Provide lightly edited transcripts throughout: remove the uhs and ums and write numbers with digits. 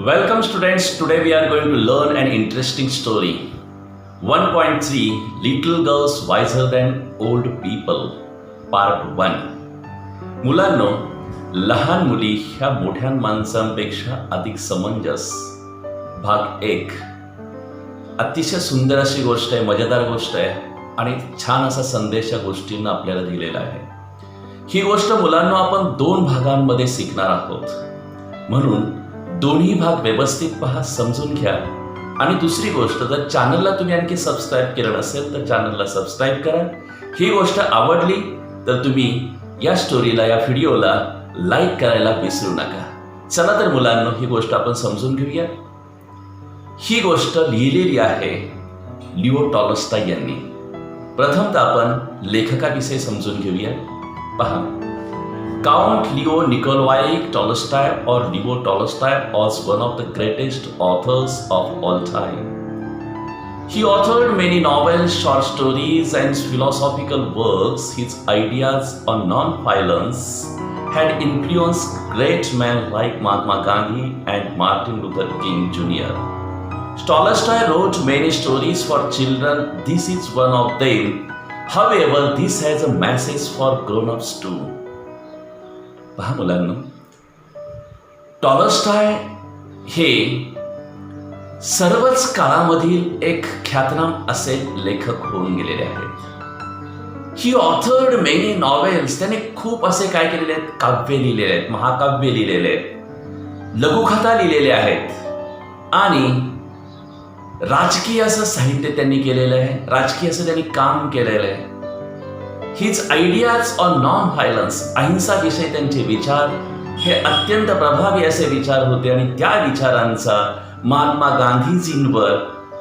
Welcome students, today we are going to learn an interesting story. 1.3 Little Girls Wiser Than Old People Part 1. मुलांनो, लहान मुली ह्या मोठ्या माणसांपेक्षा अधिक समंजस. भाग 1. अतिशय सुंदर अशी गोष्ट आहे, मजेदार गोष्ट आहे आणि छान असा संदेश या गोष्टींना आपल्याला दिलेला आहे. ही गोष्ट मुलांना आपण 2 भागांमध्ये शिकणार आहोत. म्हणून दोन्ही भाग व्यवस्थित पहा, समजून घ्या. आणि दुसरी गोष्ट, जर चॅनलला तुम्ही आणखी सबस्क्राईब केलं नसेल तर चॅनलला सबस्क्राईब करा. ही गोष्ट आवडली तर तुम्ही या स्टोरीला, या व्हिडिओला लाईक करायला विसरू नका. चला तर मुलांनो, ही गोष्ट आपण समजून घेऊया. ही गोष्ट लिहिलेली आहे लिओ टॉल्स्टॉय यांनी. प्रथमतः आपण लेखकाविषयी समजून घेऊया. पहा, Count Leo Nikolai Tolstoy or Leo Tolstoy was one of the greatest authors of all time. He authored many novels, short stories, and philosophical works. His ideas on non-violence had influenced great men like Mahatma Gandhi and Martin Luther King Jr. Tolstoy wrote many stories for children. This is one of them. However, this has a message for grown-ups too. पहा मुलांनो, Tolstoy हे सर्वच काळामधील एक ख्यातनाम असे लेखक होऊन गेलेले आहेत. ही ऑथर्ड मेनी नॉवेल्स, त्याने खूप असे काय केलेले आहेत, काव्य लिहिलेले आहेत, महाकाव्य लिहिलेले आहेत, लघुकथा लिहिलेले आहेत आणि राजकीय असं साहित्य त्यांनी केलेलं आहे, राजकीय असं त्यांनी काम केलेलं आहे. His ideas on non violence, अहिंसाविषयी त्यांचे विचार हे अत्यंत प्रभावी असे विचार होते आणि त्या विचारांचा महात्मा गांधीजींवर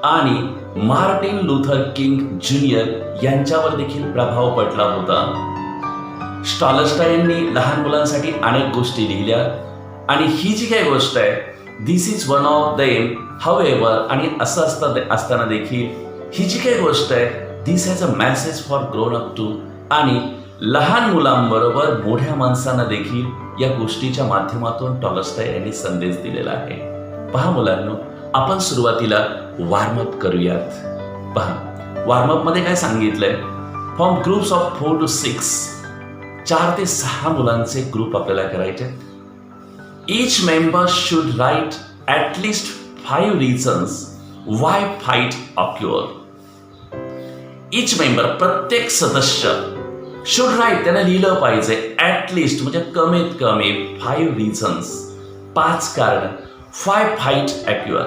आणि मार्टिन लुथर किंग ज्युनियर यांच्यावर देखील प्रभाव पडला होता. टॉल्स्टॉय यांनी लहान मुलांसाठी अनेक गोष्टी लिहिल्या आणि ही जी काही गोष्ट आहे, this is one of them. However, आणि असं असताना देखील ही जी काही गोष्ट आहे, this has a message for grown up too, आणि लहान मुलांबरोबर मोठ्या माणसांना देखील या गोष्टीच्या माध्यमातून टॉल्स्टॉय यांनी संदेश दिलेला आहे. पहा मुलांनो, आपण सुरुवातीला वॉर्मअप करूयात. पहा, वॉर्मअप मध्ये काय सांगितलंय, फ्रॉम ग्रुप्स ऑफ 4 to 6, 4 ते 6 मुलांचे ग्रुप आपल्याला करायचे. Each member should write at least 5 reasons why fight occur. Each member, प्रत्येक सदस्य, शुड राईट, त्याने लिहिलं पाहिजे, ॲट लिस्ट म्हणजे कमीत कमी 5 reasons, 5 कारण, why fight occur,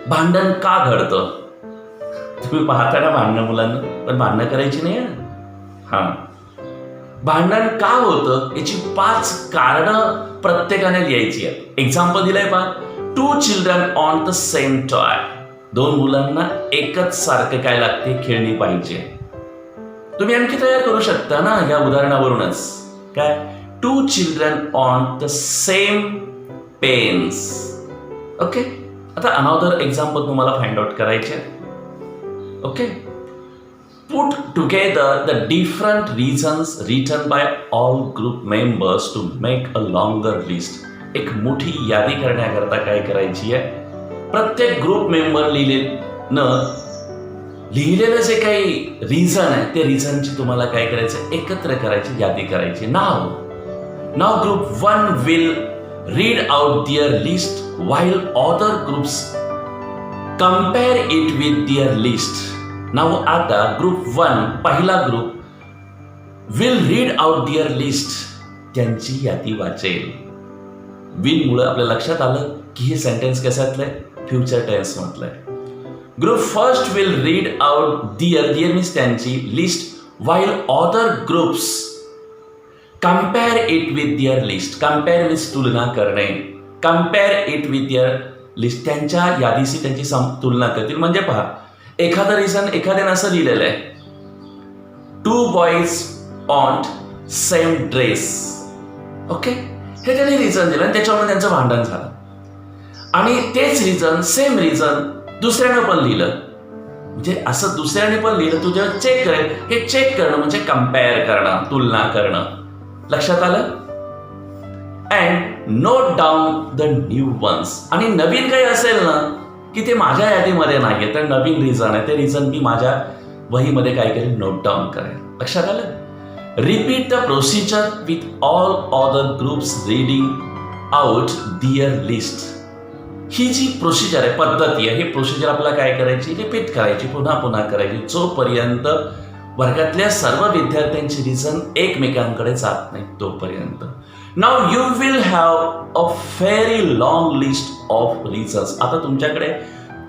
भांडण का घडतं. तुम्ही पाहता ना भांडणं मुलांना, पण भांडणं करायची नाही. हा, भांडण का होतं याची 5 कारणं प्रत्येकाने लिहायची आहेत. एक्झाम्पल दिलंय पहा, 2 children on the same toy. 2 मुलांना एकच सारखं काय लागते, खेळणी पाहिजे. तुम्ही आणखी तयार करू शकता ना या उदाहरणावरूनच. काय, 2 children on the same pens. Okay, आता अनदर एक्झाम्पल तुम्हाला फाइंड आउट करायचे. Okay, put together the different reasons written by all group members to make a longer list. एक मोठी यादी करण्याकरता काय करायची आहे, प्रत्येक ग्रुप मेंबर लिहिलेलं जे काही रिझन आहे, ते रिझनची तुम्हाला काय करायचं, एकत्र करायची, यादी करायची. नाव group 1 will read out their list while other groups compare it with their list. नाव आता ग्रुप 1, पहिला group, will read out their list, त्यांची यादी वाचेल. विल मुळे आपल्या लक्षात आलं की हे सेंटेन्स कशातलंय, फ्युचर टेन्स म्हटलंय. Group first will read out their means त्यांची list, while other groups compare it with their list. compare means तुलना करणे, compare it with their list, त्यांच्या यादीशी त्यांची तुलना करतील. म्हणजे पहा, एखादं रिझन एखाद्यानं असं लिहिलेलं आहे, 2 boys on same dress. Okay, हे त्याने रिझन दिलं आणि त्याच्यामुळे त्यांचं भांडण झालं. आणि तेच रिझन, सेम रिझन दुसऱ्यानं पण लिहिलं. म्हणजे असं दुसऱ्याने पण लिहिलं, तू जेव्हा चेक करेल, हे चेक करणं म्हणजे कम्पेअर करणं, तुलना करणं. लक्षात आलं. And note down the new ones. आणि नवीन काही असेल ना की ते माझ्या यादीमध्ये नाहीये, तर नवीन रिझन आहे, ते रिझन मी माझ्या वहीमध्ये काय केलं, नोट डाऊन करेल. लक्षात आलं? Repeat the procedure with all other groups reading out their list. ही जी प्रोसिजर आहे, पद्धती आहे, ही प्रोसिजर आपल्याला काय करायची, रिपीट करायची, पुन्हा पुन्हा करायची, जोपर्यंत वर्गातल्या सर्व विद्यार्थ्यांची रिझन एकमेकांकडे जात नाही तोपर्यंत. Now you will have a very long list of reasons. आता तुमच्याकडे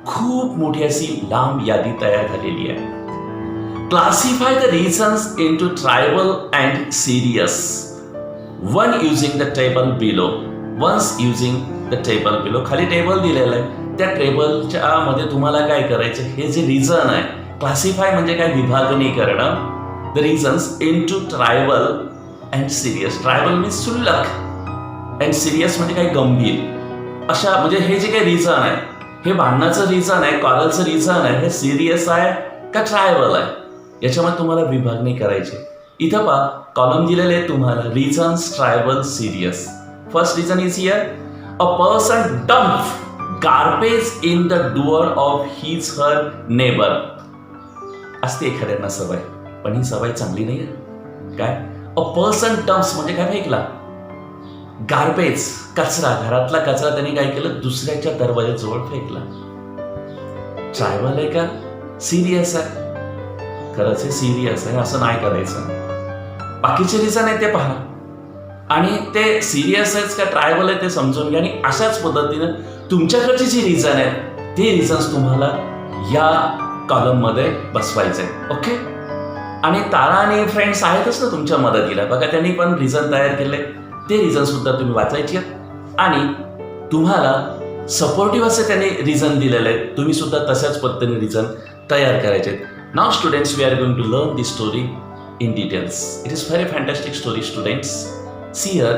खूप मोठी अशी लांब यादी तयार झालेली आहे. Classify the reasons into trivial and serious. One using the table below. Ones using the table below. खाली टेबल दिलेलं आहे, त्या टेबलच्या मध्ये तुम्हाला काय करायचं, हे जे रिझन आहे, क्लासिफाय म्हणजे काय, विभागणी करणं. The reasons into trivial and serious. Tribal means क्षुल्लक अँड सिरियस म्हणजे काय, गंभीर. अशा म्हणजे हे जे काही रिझन आहे, हे भांडणाचं रिझन आहे, कॉरलचं रिझन आहे, हे सिरियस आहे का ट्रायबल आहे, याच्यामध्ये तुम्हाला विभागणी करायची. इथं पहा कॉलम दिलेले आहेत तुम्हाला, reasons, trivial, serious. First reason is here, a person dump garbage in the door of his her neighbour. असते एखाद्यांना सवय, पण ही सवय चांगली नाही आहे. काय, अ पर्सन डम्प्स म्हणजे काय, फेकला. गार्बेज, कचरा, घरातला कचरा त्याने काय केलं, दुसऱ्याच्या दरवाजाजवळ फेकला. ट्रायबल आहे का सिरियस आहे? खरंच हे सिरियस आहे, असं नाही करायचं. बाकीचे रिझन आहे ते पहा, आणि ते सिरियस आहेत का ट्रायबल आहे ते समजून घ्या. आणि अशाच पद्धतीनं तुमच्याकडची जी रिझन आहेत ते रिझन्स तुम्हाला या कॉलममध्ये बसवायचे. ओके. आणि तारा आणि फ्रेंड्स आहेतच ना तुमच्या मदतीला, बघा त्यांनी पण रिझन तयार केले, ते रिझन सुद्धा तुम्ही वाचायचे आहेत. आणि तुम्हाला सपोर्टिव्ह असे त्यांनी रिझन दिलेले आहेत, तुम्ही सुद्धा तशाच पद्धतीने रिझन तयार करायचे. Now students, we are going to learn this story in details. It is very fantastic story, students. See here,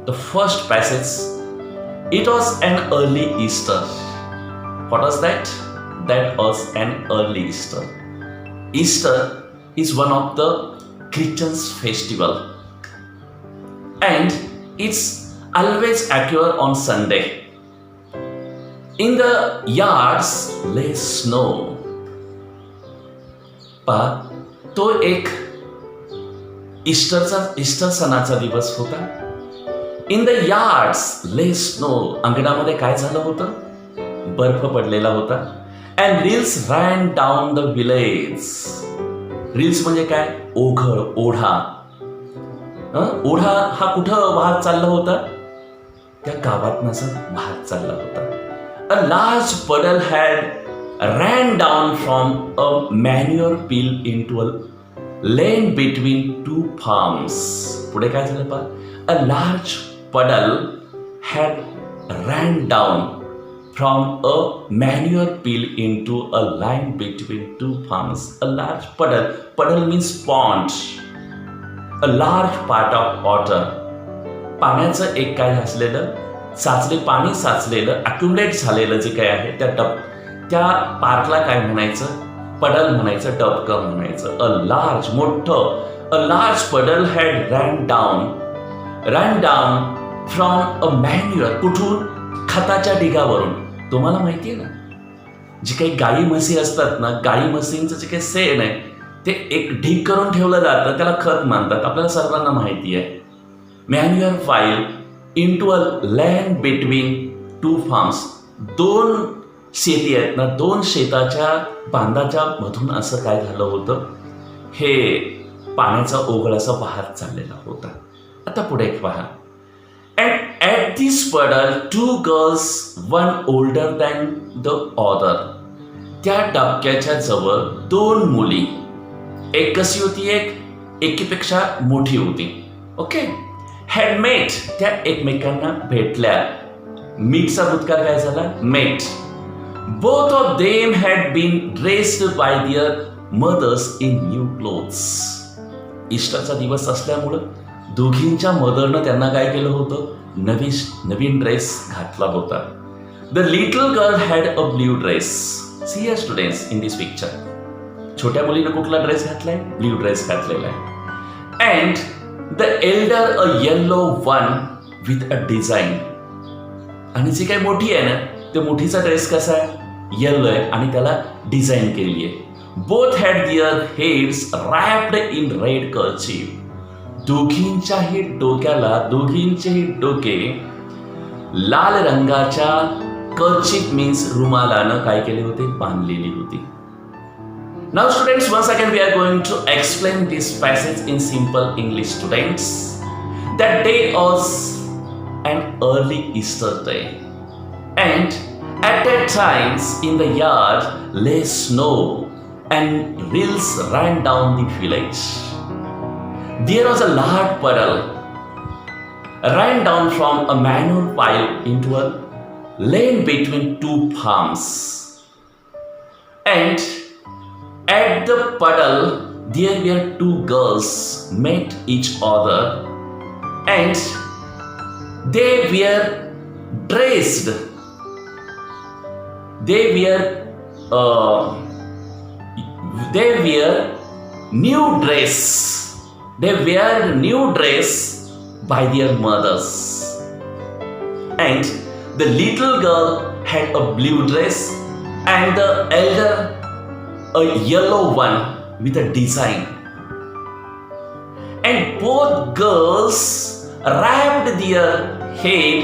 the first passage. It was an early Easter. What was that? That was an early Easter. Easter is one of the Christians' festival, and it's always occur on Sunday. In the yards lay snow. पहा, तो एक Easter सणाचा दिवस होता. In the yards ले snow. अंगणामध्ये काय झालं होतं, बर्फ पडलेला होता. And reels ran down the village. Reels म्हणजे काय, ओघळ, ओढा. ओढा हा कुठं वाहत चालला होता, त्या गावातनं असं वाहत चालला होता. A large puddle had ran down from a manure pile into a lane between two farms. पुढे काय झालं पहा, a large puddle had ran down from a manure pile into a line between two farms. A large puddle. Puddle means pond. A large part of water. पाण्याचं एक काय असलेलं, पाणी साचलेलं, अक्युमुलेट झालेलं जे काय आहे, त्या पार्कला काय म्हणायचं, पडल म्हणायचं, डबकं म्हणायचं. अ लार्ज, मोठं. अ लार्ज पडल had ran down from a manure. कुठून, खताच्या ढिगावरून. तुम्हाला माहिती आहे ना, जी काही गाई म्हशी असतात ना, गाई म्हशींचं जे काही शेण आहे ते एक ढीग करून ठेवलं जातं, त्याला खत मानतात, आपल्याला सर्वांना माहिती आहे. Manure file into a land between two farms. दोन शेती आहेत ना, दोन शेताच्या बांधाच्या मधून असं काय झालं होतं, हे पाण्याचा ओघळ असं वाहत चाललेला होता. आता पुढे पहा. And at this puddle two girls, one older than the other. त्या डबक्याच्या जवळ दोन मुली, एक कशी होती, एकीपेक्षा मोठी होती. ओके. हॅड मेट. त्या एकमेकांना भेटल्या. मीटचा भूतकाळ काय झाला, मेट. Both of them had been dressed by their mothers in new clothes. ईस्टरचा दिवस असल्यामुळं दोघींच्या मदरनं त्यांना काय केलं होतं, नवीन ड्रेस घातला होता. The little girl had a blue dress. See here students in this picture. छोट्या मुलीनं कुठला ड्रेस घातलाय, ब्ल्यू ड्रेस घातलेला आहे. And the elder a yellow one with a design. आणि जी काही मोठी आहे ना, त्या मोठीचा ड्रेस कसा आहे, येलो आहे आणि त्याला डिझाईन केली आहे. Both had their heads wrapped in red kerchief. दोघींच्याही डोके लाल रंगाच्या कर्चीफ मीन्स रुमालानं काय केले होते, बांधलेली होती. Now students, once again we are going to explain this passage in simple English students. That day was an early Easter day, and at that times in the yard lay snow and rills ran down the village. There was a large puddle ran down from a manure pile into a lane between two farms, and at the puddle there were two girls met each other, and they were dressed. They were new dress. They wear new dress by their mothers, and the little girl had a blue dress, and the elder a yellow one with a design. And both girls wrapped their head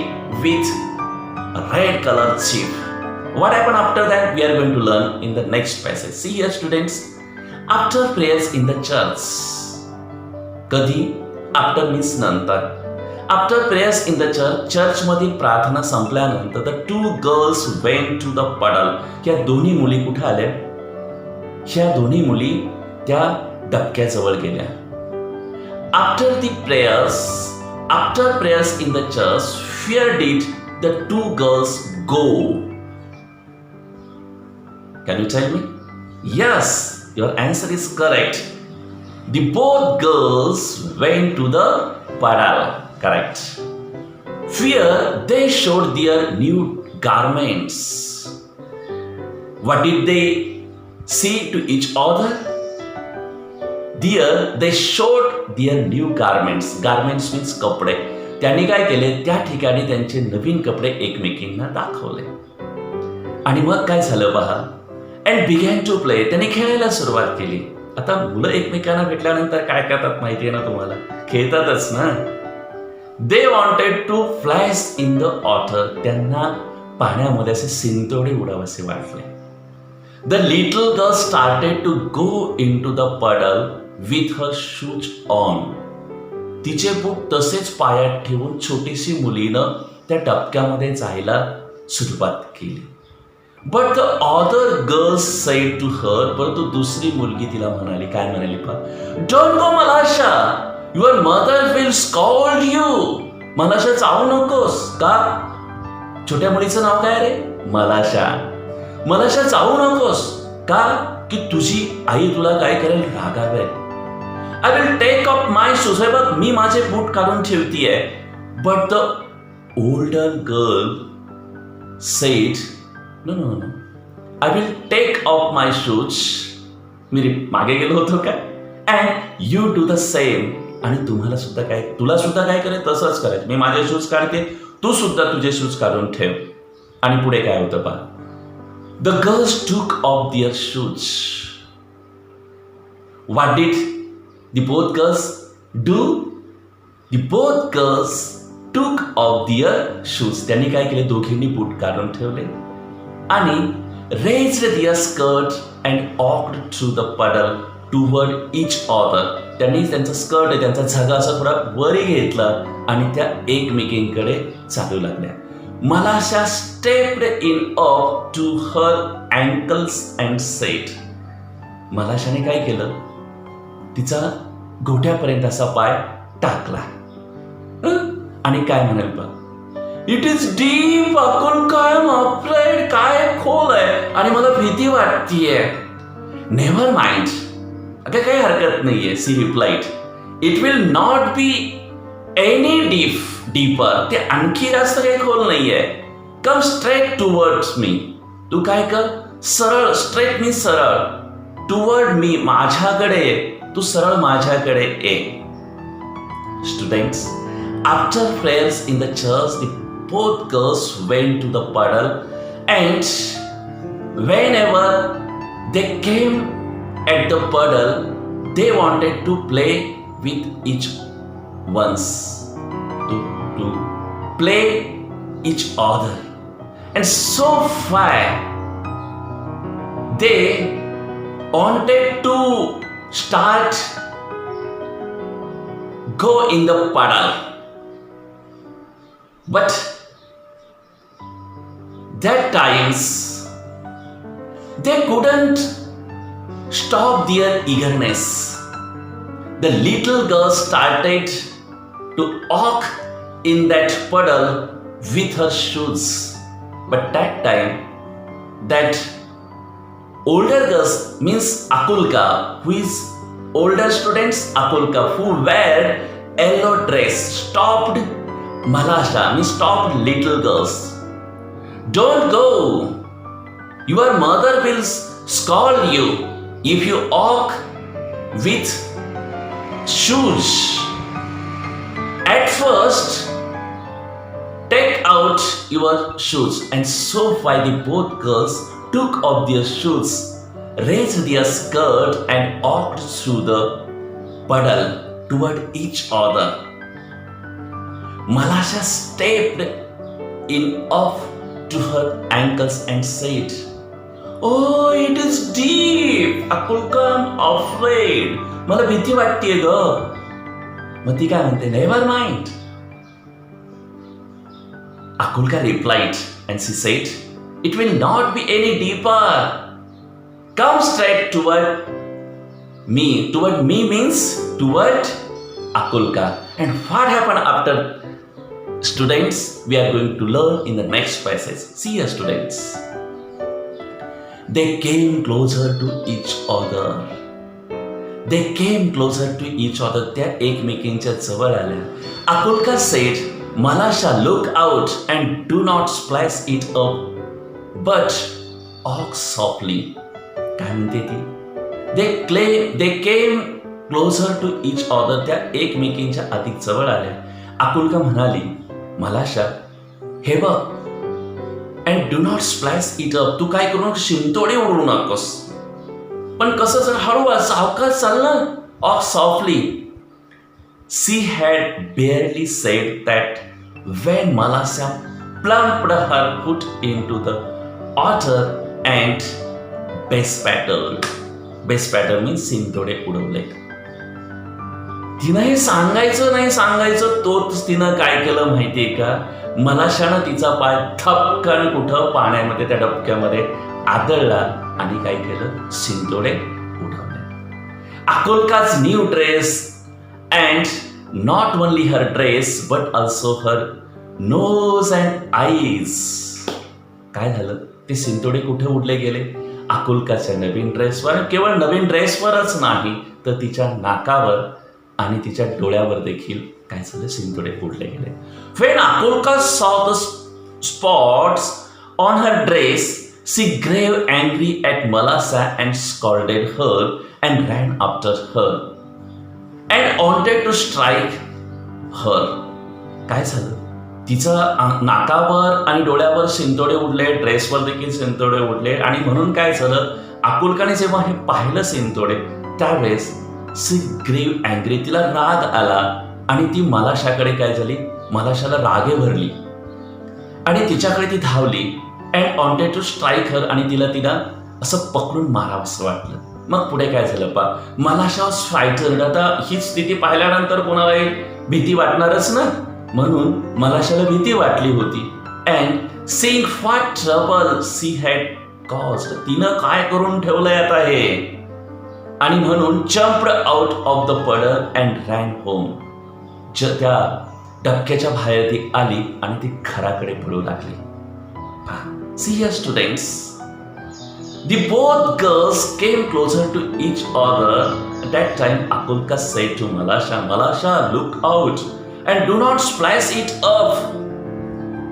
with a red colored sheaf. What happened after that? We are going to learn in the next passage. See here, students. After prayers in the church. कधी? After means नंतर. After prayers in the church मधील प्रार्थना संपल्यानंतर the two girls went to the puddle. या दोन्ही मुली कुठे आल्या? ह्या दोन्ही मुली त्या डबक्याजवळ गेल्या. After prayers in the church, where did the two girls go? Can you tell me? Yes, your answer is correct. The both girls went to the puddle. Correct. Where they showed their new garments. What did they say to each other? There they showed their new garments. Garments means कपडे. त्यांनी काय केले, त्या ठिकाणी त्यांचे नवीन कपडे एकमेकींना दाखवले. आणि मग काय झालं पहा, and began to play. त्यांनी खेळायला सुरुवात केली. आता मुलं एकमेकांना भेटल्यानंतर काय करतात माहिती आहे ना तुम्हाला, खेळतातच ना. They wanted to flash in the water. त्यांना पाण्यामध्ये असे शिंतोडे उडावसे वाटले. The little girl started to go into the puddle with her shoes on. तिचे बूट तसेच पायात ठेवून छोटीशी मुलीनं त्या डबक्यामध्ये जायला सुरुवात केली. But the other girls said to her, परंतु दुसरी मुलगी तिला म्हणाली, काय म्हणाली पहा, Don't go Malasha, your mother will scold you. मलाशा जाऊ नकोस. का? छोट्या मुलीचं नाव काय रे? मलाशा. मलाशा जाऊ नकोस. का? की तुझी आई तुला काय करेल, रागावेल. I will take off my shoes. हे बघ, मी माझे बूट काढून ठेवतीये. But the older girl said, No. I will take off my shoes. मी मागे गेलो होतो का? And you do the same. आणि तुला सुद्धा काय करे, तसंच करायचं. मी माझे शूज काढते, तू सुद्धा तुझे शूज काढून ठेव. आणि पुढे काय होतं पहा. The girls took off their shoes. What did the both girls do? The both girls took off their shoes. त्यांनी काय केले, दोघींनी बूट काढून ठेवले आणि raised their skirt and walked through the puddle toward each other. त्यांनी त्यांचा स्कर्ट, त्यांचा झगा असा थोडा वरी घेतला आणि त्या एकमेकींकडे चालू लागल्या. Malasha stepped in up to her ankles and said. मलाशाने काय केलं, तिचा घोट्यापर्यंत असा पाय टाकला आणि काय म्हणाल बघ, इट इज डीप. अकुल काय अफ्रेड, काय खोल आहे आणि मला भीती वाटतीये. नेव्हर माइंड, अगं काही हरकत नाहीये. She replied, it will not be any deeper. ते आणखी जास्त काही खोल नाहीये. Come straight towards me. तू काय कर, सरळ, स्ट्रेट मी सरळ, टुवर्ड मी माझ्याकडे ये. तू सरळ माझ्याकडे ये. Students, After prayers in the church, both girls went to the puddle, and whenever they came at the puddle, they wanted to play with each ones, to play each other. And so far, they wanted to start go in the puddle. But that times they couldn't stop their eagerness. The little girl started to walk in that puddle with her shoes. But that time, that older girls, means Akulka, who is older students, Akulka, who wear yellow dress, stopped Malasha, means stopped little girls. Don't go. Your mother will scold you if you walk with shoes. At first, take out your shoes. And so far, the both girls took off their shoes, raised their skirt, and walked through the puddle toward each other. Malasha stepped in off to her ankles and said, "Oh, it is deep. Akulka, I'm afraid. मला भीती वाटतेय ग." मग ती काय म्हणते, "Never mind." Akulka replied, and she said, "It will not be any deeper. Come straight toward me." Toward me means toward Akulka. And what happened after? Students, we are going to learn in the next passage. See you, students. They came closer to each other. They came closer to each other. त्या एकमेकींच्या जवळ आल्या. Akulka said, "Malasha, look out and do not splash it up, but walk softly." काय म्हणते ती? They came closer to each other. त्या एकमेकींच्या अधिक जवळ आल्या. Akulka म्हणाली, "Malasha, हे बघ, and do not splash it up." तू काय करू शिंतोडे उडवू नकोस. पण कसं जर हळू सावकाश चाल ना. Walk softly. She had barely said that when Malasha plumped her foot into the water and bespattered. Bespattered means शिंतोडे उडवले. तिनं हे सांगायचं तोच तिनं काय केलं माहितीये का? मलाशानं तिचा पाय थपकन कुठं पाण्यामध्ये त्या डबक्यामध्ये आदळला आणि काय केलं? शिंतोडे उडवले. Akulka's new dress, and not only her dress but also her nose and eyes. काय झालं? ते शिंतोडे कुठे उडले गेले? Akulkaच्या नवीन ड्रेसवर. केवळ नवीन ड्रेसवरच नाही तर तिच्या नाकावर आणि तिच्या डोळ्यावर देखील काय झालं? शिंतोडे उडले गेले. When Akulka saw the spots on her dress, she grew angry at Malasha and scolded her and ran after her and wanted to strike her. काय झालं? तिचं नाकावर आणि डोळ्यावर शिंतोडे उडले, ड्रेसवर देखील शिंतोडे उडले. आणि म्हणून काय झालं? आकुलकाने जेव्हा हे पाहिलं शिंतोडे, त्यावेळेस शी ग्रेव अँग्री, तिला राग आला आणि ती मलाशाकडे काय झाली? मलाशाला रागे भरली आणि तिच्याकडे ती धावली. अँड वॉन्टेड टू स्ट्राईक हर, आणि तिला असं पकडून मारावं असं वाटलं. मग पुढे काय झालं पा? Malasha was frightened. आता ही स्थिती पाहिल्यानंतर कोणालाही भीती वाटणारच ना, म्हणून मलाशाला भीती वाटली होती. And seeing what trouble she had caused, तिनं काय करून ठेवलंय आता हे, आणि म्हणून जम्प्ड आउट ऑफ द पडल अँड रॅन होम. त्या डबक्याच्या बाहेर ती आली आणि ती घराकडे पळू लागली. See here, students. The both girls came closer to each other. At that time, Akulka said to Malasha, "Malasha, look out and do not splash it up,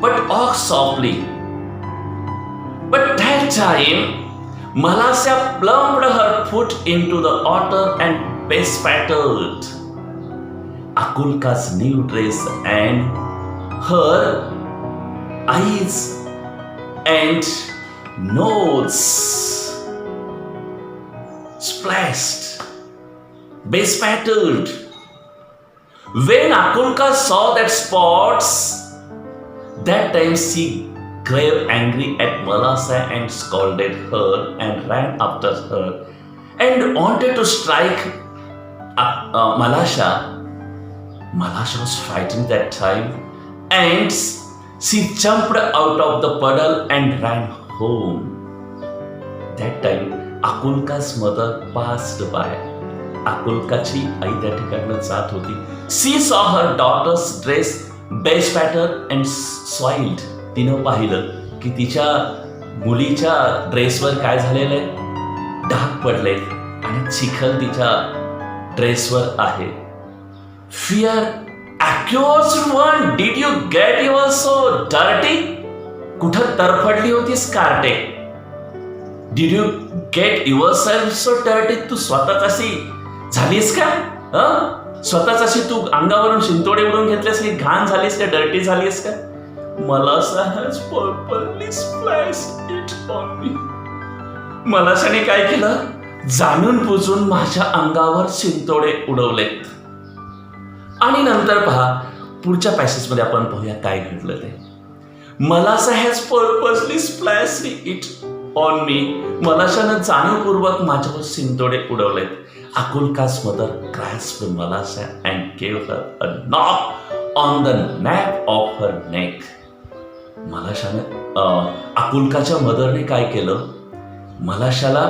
but walk softly." But that time, Malasha plumped her foot into the water and bespattered. Akulka's new dress and her eyes and nose splashed, bespattered. When Akulka saw that spots, that time she grew angry at Malasa and scolded her and ran after her and wanted to strike Malasha. Malasha was frightened that time and she jumped out of the puddle and ran home. That time Akulka's mother passed by. Akulkaची आई त्या ठिकाणी जात होती. She saw her daughter's dress bespattered and soiled. तिनं पाहिलं की तिच्या मुलीच्या ड्रेसवर काय झालेलं आहे, डाग पडले आणि चिखल तिच्या ड्रेसवर आहे. Fear accused one, did you get yourself so dirty? कुठं तरफडली होतीस carte? Did you get yourself so dirty? तू स्वतःच अशी झालीस का? स्वतःच अशी तू अंगावरून शिंतोडे उडून घेतलेस की घाण झालीस का, डर्टी झालीस का? Malasa has purposely splashed it on me. मलाशाने काय केलं? जाणून बुजून माझ्या अंगावर शिंतोडे उडवलेत. आणि नंतर पहा पुढच्या पॅसेज मध्ये आपण पाहूया काय घडलं ते. Malasa has purposely splashed it on me. मलाशानं जाणीवपूर्वक माझ्यावर शिंतोडे उडवलेत. Akulka's mother grasped Malasa and gave her a knock on the nape of her neck. मलाशानं अकुल्काच्या मदरने काय केलं? मलाशाला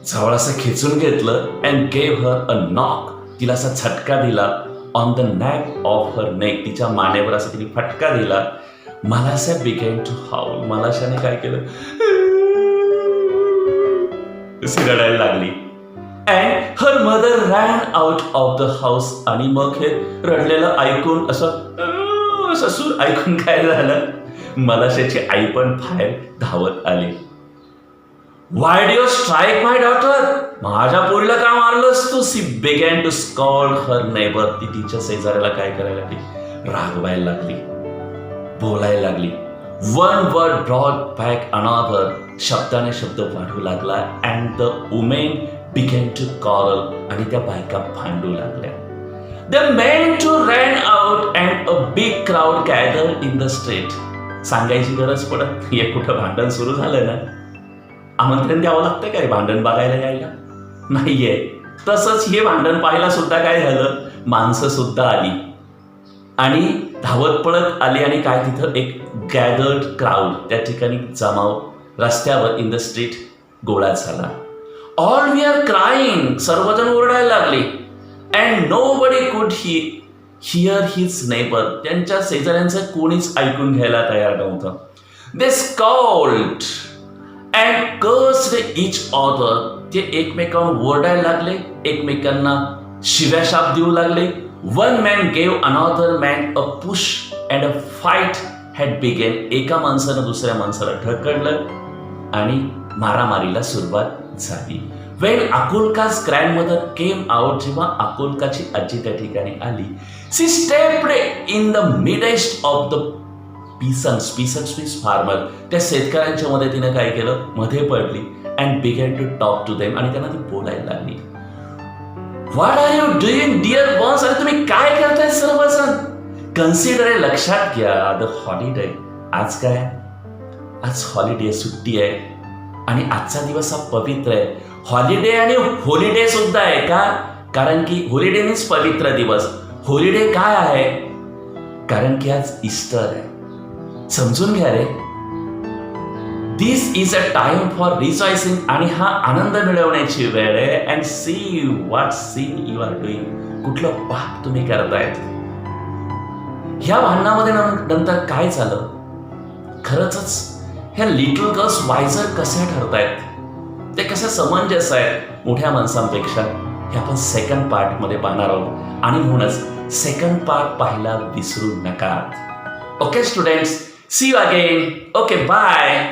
जवळ असं खेचून घेतलं and gave her a knock. तिला असा झटका दिला on the nape of her neck. तिच्या मानेवर असा तिने फटका दिला. Malasa began to howl. मलाशाने काय केलं? अशी रडायला लागली. And her mother ran out of the house. आणि मग हे रडलेलं ऐकून असं सूर ऐकून काय झालं? मलाशाची आई पण बाहेर धावत आली. Why do you strike my daughter? माझ्या पोरीला का मारलंस तू? She began to scold her neighbor. ती तिच्या शेजाऱ्याला काय करायला लागली? रागवायला लागली, बोलायला लागली. One word brought back another. शब्दाने शब्द वाढू लागला and the women began to quarrel. आणि त्या बायका भांडू लागल्या. The men too ran out and a big crowd gathered in the street. सांगायची गरज पडत हे कुठं भांडण सुरू झालं ना, आमंत्रण द्यावं लागतं काय भांडण बघायला यायला? नाहीये. तसंच हे भांडण पाहायला सुद्धा काय झालं, माणसं सुद्धा आली आणि धावत पळत आली आणि काय तिथं एक गॅदर्ड क्राऊड, त्या ठिकाणी जमाव रस्त्यावर इन द स्ट्रीट गोळा झाला. ऑल वी आर क्राईंग, सर्वजण ओरडायला लागले. And nobody could hear his neighbour, त्यांच्या शेजाऱ्यांचं कोणीच ऐकून घ्यायला तयार नव्हतं. They scolded and cursed each other, ते एकमेकांवर ओरडायला लागले, एकमेकांना शिव्याशाप देऊ लागले. One man gave another man a push and a fight had began. एका माणसानं दुसऱ्या माणसाला ढकललं आणि मारामारीला सुरुवात झाली. When Akulka's grandmother came out, जेव्हा अकुल्काची आजी त्या ठिकाणी आली, she stepped in the midst of the peasants. Peasants means farmer. त्या शेतकऱ्यांच्या मध्ये तिने काय केलं, मध्ये पडली and began to talk to them. आणि त्यांना ती बोलायला लागली. What are you doing, dear ones? अरे तुम्ही काय करताय सर्वजण? Consider, लक्षात घ्या, the holiday. आज काय? आज हॉलिडे, सुट्टी आहे आणि आजचा दिवस हा पवित्र आहे. हॉलिडे आणि होलिडे सुद्धा आहे का? कारण की होलिडे मीन्स पवित्र दिवस. होलिडे काय आहे? कारण की आज ईस्टर आहे. समजून घ्या रे. This is a time for rejoicing. आणि हा आनंद मिळवण्याची वेळ आहे. And see what sin you are doing. कुठलं पाप तुम्ही करतायत. ह्या भांडणामध्ये नंतर काय झालं? खरंच ह्या लिटल गर्ल्स वायझर कशा ठरतायत, ते कशा समंजस आहेत मोठ्या माणसांपेक्षा, हे आपण सेकंड पार्ट मध्ये पाहणार आहोत. आणि म्हणूनच सेकंड पार्ट पाहायला विसरू नका. Okay students, see you again. Okay, bye.